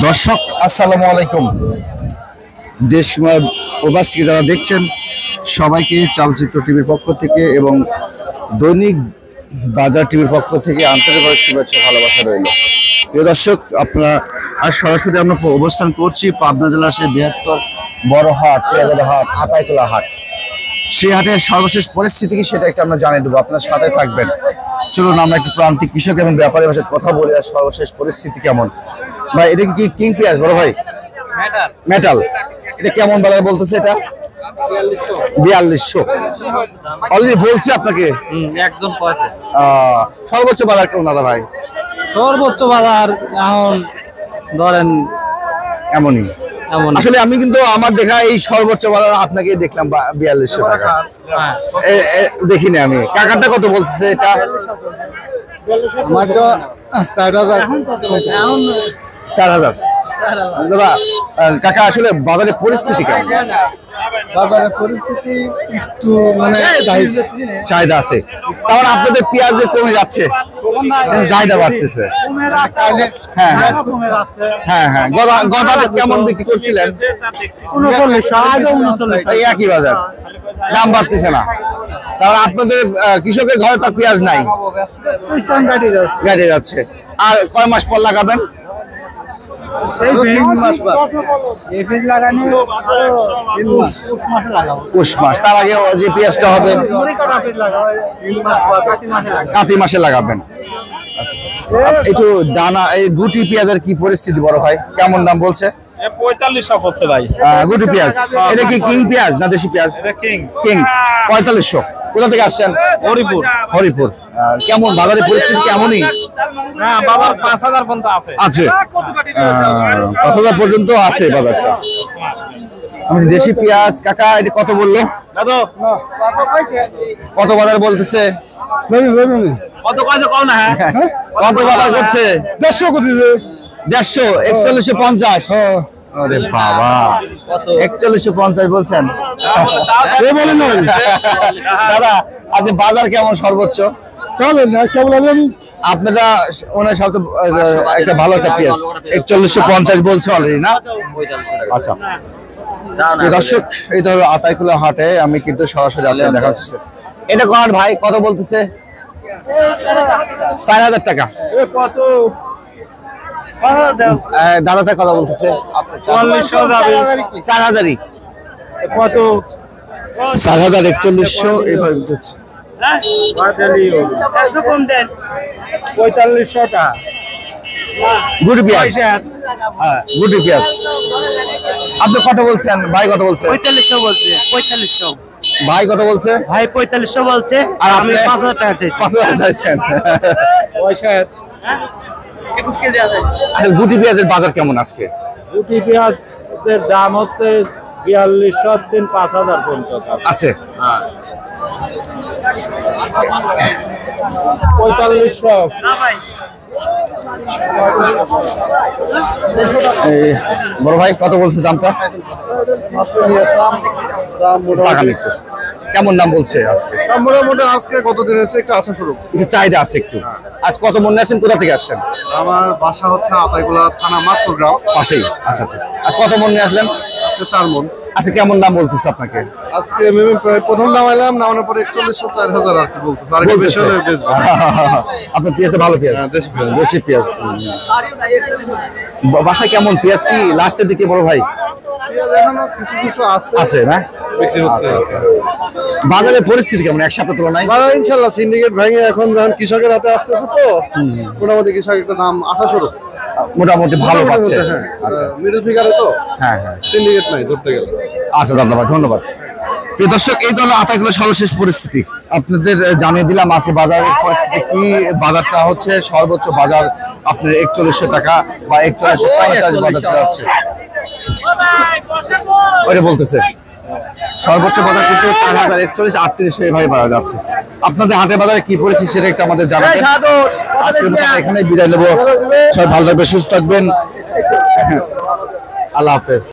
দর্শক আসসালামু আলাইকুম। দেশ প্রবাস থেকে যারা দেখছেন সবাইকে চালচিত্র টিভির পক্ষ থেকে এবং দৈনিক বাজার টিভির পক্ষ থেকে আন্তরিকভাবে শুভেচ্ছা ভালোবাসা রইল। প্রিয় দর্শক, আপনারা আর সরাসরি আমরা অবস্থান করছি পাবনা জেলার সেই বৃহত্তর বড় হাট, পেয়াদের হাট, আতাইকুলা হাট। সেই হাটের সর্বশেষ পরিস্থিতি কি সেটা একটু আমরা জানিয়ে দেবো, আপনার সাথে থাকবেন। চলুন আমরা একটু প্রান্তিক কৃষক এবং ব্যাপারীর ভাষায় কথা বলি আর সর্বশেষ পরিস্থিতি কেমন। ভাই এটা কি কিং পেঁয়াজ বড় ভাই? মেটাল। এটা কেমন বাজার বলতেছে? এটা 4200 অলরেডি বলছি আপনাকে। একজন পয়সা সর্বোচ্চ বাজার কেমন দাদা ভাই? সর্বোচ্চ বাজার এখন ধরেন এমনই। আসলে আমি কিন্তু আমার দেখা এই সর্বোচ্চ বাজার আপনাকে দেখলাম 4200 টাকা। দেখিনি আমি। কাকারটা কত বলতেছে এটা? 4000। দাদা কাকা আসলে বাজারের পরিস্থিতি কেমন? বাজারের পরিস্থিতি একটু মানে চাহিদা আছে, কারণ আপনাদের পেঁয়াজ কমে যাচ্ছে, চাহিদা বাড়তেছে। হ্যাঁ হ্যাঁ হ্যাঁ হ্যাঁ। গদা কেমন বিক্রি করছিলেন? 39 একই বাজার, দাম বাড়তেছে না, কারণ আপনাদের কৃষকের ঘরে তার পেঁয়াজ নাই, গাড়ি যাচ্ছে। আর কয় মাস পর লাগাবেন? পৌষ মাস, তার আগে যে পেঁয়াজটা হবে কাতি মাসে লাগাবেন। একটু দানা এই গুটি পেঁয়াজের কি পরিস্থিতি বড় ভাই, কেমন দাম বলছে? 4500 বলছে ভাই। গুটি পেঁয়াজ এটা কি কিং পেঁয়াজ না দেশি পেঁয়াজ? কিংস। 4500। কোথা থেকে আসছেন? হরিপুর। কেমন বাজারের পরিস্থিতি কেমনই? হ্যাঁ বাবার 5000 পর্যন্ত আছে। 5000 পর্যন্ত আছে বাজারটা। আমি দেশি পেঁয়াজ কাকা এটা কত বললো? কত বাজার বলতেছে? কত কইছে কও না? হ্যাঁ কত বাজার করছে? 150 করে 150 4150। আরে বাবা, 4150 বলছেন দাদা। আচ্ছা বাজার কেমন সর্বোচ্চ? আপনারা ওনার সাথে একটা ভালো একটা পেঁয়াজ 4150 বলছে অলরেডি না? আচ্ছা দর্শক, এই ধরো আতাইকুলা হাটে আমি কিন্তু সরাসরি আপনাদের দেখাচ্ছি। এটা কোন ভাই কত বলতেছে? 4000 টাকা। দাদাটা কত বলতেছে? 4000ই। কত? 4000 4100 এইভাবে বুঝছি। 4500 টাকা গুড পেঁয়াজ। গুড পেঁয়াজ। আপনি কত বলছেন? ভাই কত বলছে? 4500 বলছে। 4500 ভাই কত বলছে? ভাই 4500 বলছে, আর আমি আপনি 5000 টাকা চাইছি। 5000 চাইছেন। পয়সা আচ্ছা গুটি পেঁয়াজের বাজার কেমন আজকে? গুটি পেঁয়াজের দাম হচ্ছে 4200 দিন 5000 পর্যন্ত আছে। 4500। বড় ভাই কত বলছে দামটা? কেমন দাম বলছে আজকে? মোটামুটি আজকে কতদিন আছে একটু আসা শুরু, একটু চাহিদা আছে একটু। আজ কত মনে আছেন? কোথা থেকে আসছেন? আমার বাসা হচ্ছে আতাইকুলা থানা মাতপুর গ্রাম পাশেই। আচ্ছা আচ্ছা। আজ কত মনে আসলেন? আজকে 4 মণ। আচ্ছা কেমন দাম বলতেছে আপনাকে? আজকে প্রথম নাম এলাম নামানোর পরে 4100 4000 আর কি বলতেছে, আর কি বেশি হলে বেচবো। আপনার পেঁয়াজটা ভালো পেঁয়াজ, দেশি পেঁয়াজ। বাসায় কেমন পেঁয়াজ কি লাস্টের দিকে বড় ভাই? এখনো কিছু কিছু আছে না বিক্রি হচ্ছে। আচ্ছা। বাজারের পরিস্থিতি কেমন এক সপ্তাহ তুলনায়? ভালো ইনশাআল্লাহ। সিন্ডিকেট ভেঙে এখন যখন কৃষকের হাতে আসতেছে তো মোটামুটি কৃষক একটা দাম আসা শুরু, মোটামুটি ভালো পাচ্ছে। আচ্ছা মিডল ফিগারে তো। হ্যাঁ হ্যাঁ, সিন্ডিকেট নাই ধরতে গেলে। আচ্ছা দাদা ভাই ধন্যবাদ। প্রিয় দর্শক, এই ধরনের আতাইকুলা সর্বশেষ পরিস্থিতি আপনাদের জানিয়ে দিলাম। আছে বাজারের পরিস্থিতি কি? বাজারটা হচ্ছে সর্বোচ্চ বাজার আপনার 4100 টাকা বা 4150 বাজার যাচ্ছে। ওইটা বলতেছে সর্বোচ্চ বাজার কিন্তু 4000 41 38 এইভাবে বাজার যাচ্ছে। আপনাদের হাটের বাজারে কি পরিস্থিতি সেটা একটু আমাদের জানাবেন। আজকের মতো এখানে বিদায় নেবো। সবাই ভালো থাকবেন, সুস্থ থাকবেন। আল্লাহ হাফেজ।